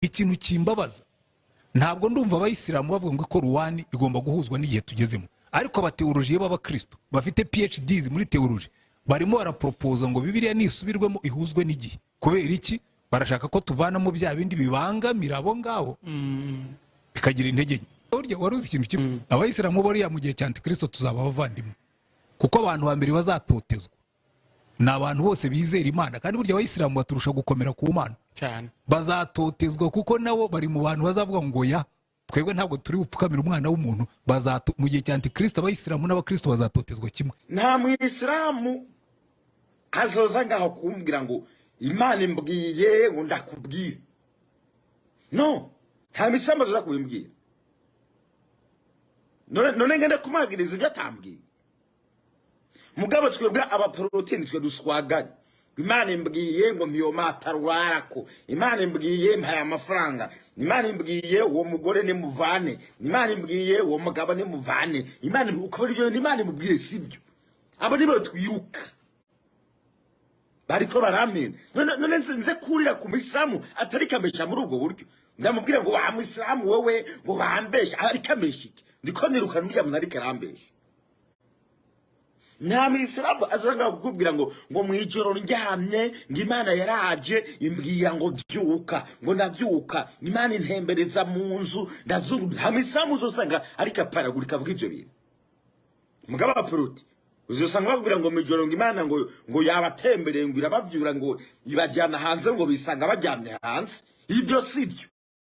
ikintu kimbabaza ntabwo ndumva abayisilamu bavuga ngo Korowani igomba guhuzwa n'igihe tugezemo, ariko abateolojiye b'abakristo bafite PhDs muri teoloji barimo barapropoza ngo Bibiliya nisubirwemo ihuzwe n'igihe. Kubera iki? Barashaka ko tuvanamo bya bindi bibangamira abo ngabo bikagira intege nke. Burya waruzi ikintu kimwe, abayisilamu bariya mu gihe cya Antikristo tuzaba abavandimwe, kuko abantu ba mbere bazatotezwa ni abantu bose bizera Imana, kandi burya abayisilamu baturusha gukomera ku Mana cyane. Bazatotezwa kuko nabo bari mu bantu bazavuga ngo ya twebwe ntabwo turi gupfukamira umwana w'umuntu. Mu gihe cya Antikristo abayisilamu n'abakristo bazatotezwa kimwe. Nta mwisilamu azoza ngaho kumbwira ngo Imana imbwiye ngo ndakubwira. No, nta mwisilamu azoza kubimbwira. None ngende kumagiriza ibyo atambwiye. Mugabo twebwe abaporotini twe duswaganye. Imana imbwiye ngo mpiyomata rwarako. Imana imbwiye mpaya amafaranga. Imana imbwiye uwo mugore ni muvane. Imana imbwiye uwo mugabo ni muvane. Imana ukabari byo Imana imubwiye sibyo. Abo nibo twiruka. Bariko baramena. None nze kurira ku Muislamu atari kamesha muri ubwo buryo. Ndamubwira ngo wa Muislamu wowe ngo bambesha ari kamesha. Ndiko niruka n'ujya munari karambesha. Nta Muislamu azanga kukubwira ngo mwijoro ndyamye ngo Imana yaraje imbwira ngo byuka ngo nabyuka Imana intembereza mu nzu ndazuru. Nta Muislamu uzosanga ari kaparagurika avuga ivyo bintu. Mugaba abaporoti uzosanga bakubwira ngo mwijoro ngo Imana ngo yabatembereye ngo irabavyura ngo ibajyana hanze ngo bisanga bajyamye hanze. Ibyo sibyo.